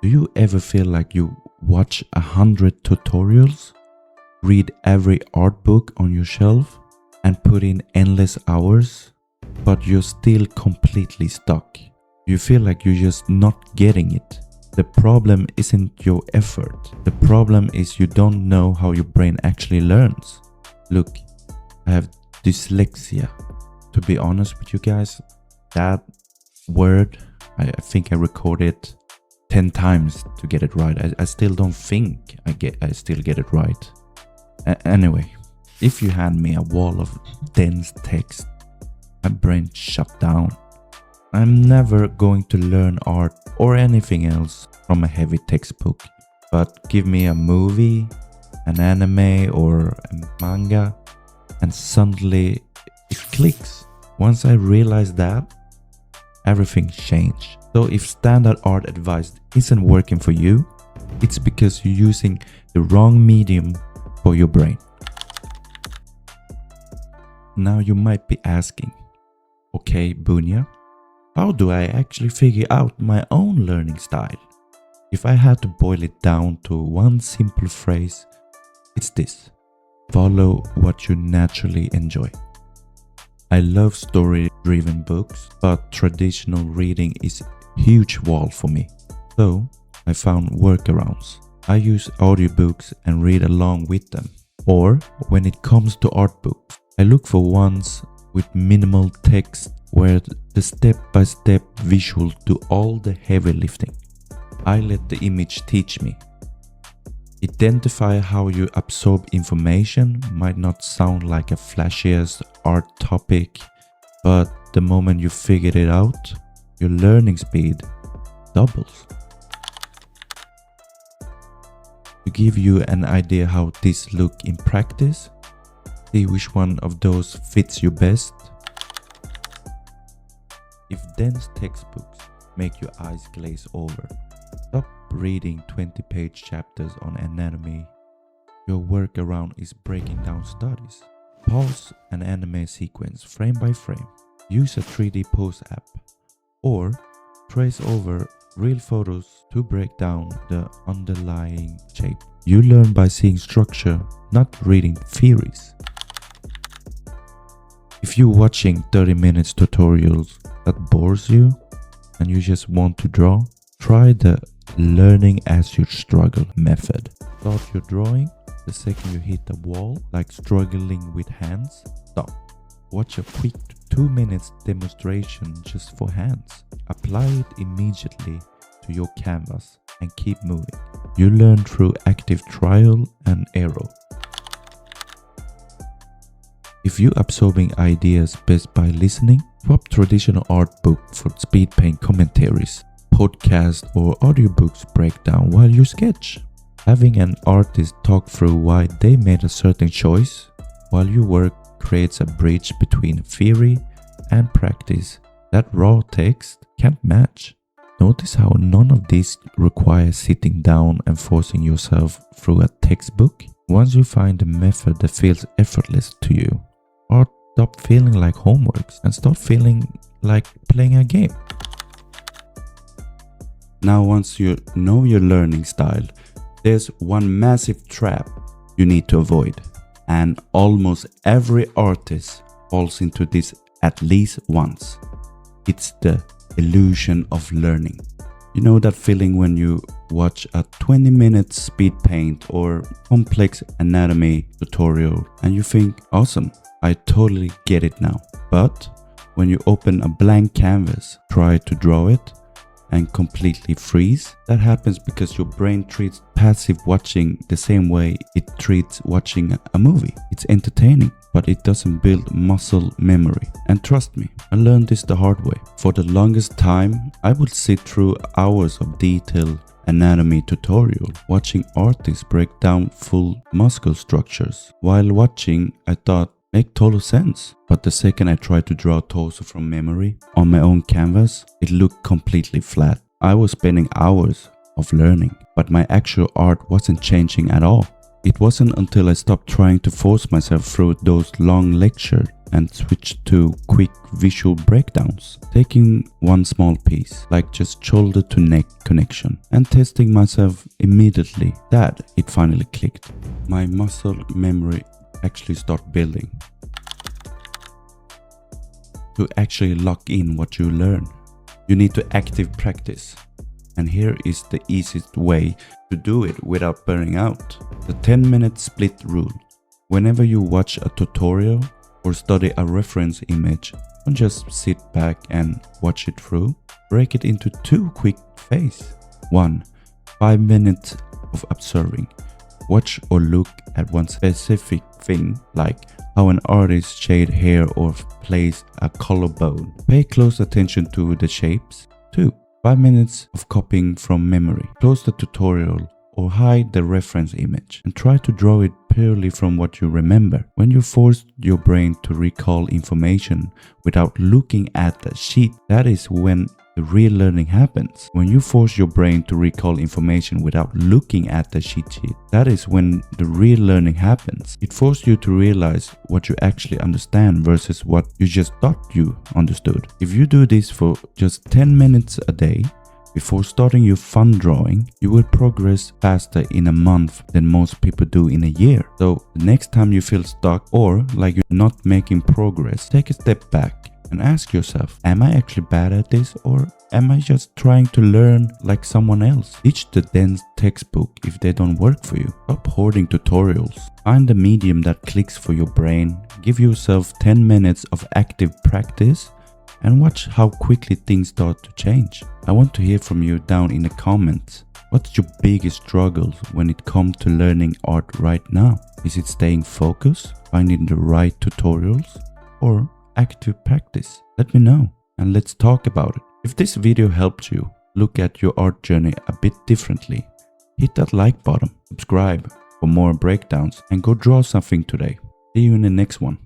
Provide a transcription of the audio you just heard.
Do you ever feel like you watch 100 tutorials, read every art book on your shelf, and put in endless hours, but you're still completely stuck? You feel like you're just not getting it. The problem isn't your effort. The problem is you don't know how your brain actually learns. Look, I have dyslexia. To be honest with you guys, that word, I think I recorded 10 times to get it right. I still don't think I still get it right. Anyway, if you hand me a wall of dense text, my brain shut down. I'm never going to learn art or anything else from a heavy textbook. But give me a movie, an anime or a manga, and suddenly it clicks. Once I realized that, everything changed. So if standard art advice isn't working for you, it's because you're using the wrong medium for your brain. Now you might be asking, okay, Bunya, how do I actually figure out my own learning style? If I had to boil it down to one simple phrase, it's this: follow what you naturally enjoy. I love story-driven books, but traditional reading is a huge wall for me. So I found workarounds. I use audiobooks and read along with them. Or when it comes to art books, I look for ones with minimal text where the step-by-step visuals do all the heavy lifting. I let the image teach me. Identify how you absorb information might not sound like a flashiest art topic, but the moment you figured it out, your learning speed doubles. To give you an idea how this looks in practice, see which one of those fits you best. If dense textbooks make your eyes glaze over, stop reading 20-page chapters on anatomy. Your workaround is breaking down studies. Pause an anime sequence frame by frame. Use a 3D pose app. Or trace over real photos to break down the underlying shape. You learn by seeing structure, not reading theories. If you're watching 30 minutes tutorials that bores you and you just want to draw, try the learning as you struggle method. Start your drawing. The second you hit a wall, like struggling with hands, stop. Watch a quick 2 minutes demonstration just for hands. Apply it immediately to your canvas and keep moving. You learn through active trial and error. If you're absorbing ideas best by listening, swap traditional art book for speed paint commentaries. Podcast or audiobooks break down while you sketch. Having an artist talk through why they made a certain choice while you work creates a bridge between theory and practice that raw text can't match. Notice how none of this requires sitting down and forcing yourself through a textbook. Once you find a method that feels effortless to you, art stop feeling like homeworks and start feeling like playing a game. Now once you know your learning style, there's one massive trap you need to avoid. And almost every artist falls into this at least once. It's the illusion of learning. You know that feeling when you watch a 20-minute speed paint or complex anatomy tutorial and you think, awesome, I totally get it now. But when you open a blank canvas, try to draw it, and completely freeze. That happens because your brain treats passive watching the same way it treats watching a movie. It's entertaining, but it doesn't build muscle memory. And trust me, I learned this the hard way. For the longest time, I would sit through hours of detailed anatomy tutorial, watching artists break down full muscle structures. While watching, I thought, make total sense. But the second I tried to draw a torso from memory on my own canvas, it looked completely flat. I was spending hours of learning, but my actual art wasn't changing at all. It wasn't until I stopped trying to force myself through those long lectures and switch to quick visual breakdowns, taking one small piece, like just shoulder to neck connection, and testing myself immediately that it finally clicked. My muscle memory actually start building. To actually lock in what you learn, you need to active practice. And here is the easiest way to do it without burning out. The 10-minute split rule. Whenever you watch a tutorial or study a reference image, don't just sit back and watch it through. Break it into 2 quick phases. 1. 5 minutes of observing. Watch or look at one specific thing, like how an artist shades hair or plays a collarbone. Pay close attention to the shapes. 2. 5 minutes of copying from memory. Close the tutorial or hide the reference image and try to draw it purely from what you remember. When you force your brain to recall information without looking at the sheet, that is when the real learning happens. When you force your brain to recall information without looking at the cheat sheet, that is when the real learning happens. It forces you to realize what you actually understand versus what you just thought you understood. If you do this for just 10 minutes a day, before starting your fun drawing, you will progress faster in a month than most people do in a year. So the next time you feel stuck or like you're not making progress, take a step back and ask yourself, am I actually bad at this, or am I just trying to learn like someone else? Ditch the dense textbook if they don't work for you. Stop hoarding tutorials. Find the medium that clicks for your brain. Give yourself 10 minutes of active practice and watch how quickly things start to change. I want to hear from you down in the comments. What's your biggest struggles when it comes to learning art right now? Is it staying focused, finding the right tutorials, or active practice? Let me know and let's talk about it. If this video helped you look at your art journey a bit differently, hit that like button, subscribe for more breakdowns, and go draw something today. See you in the next one.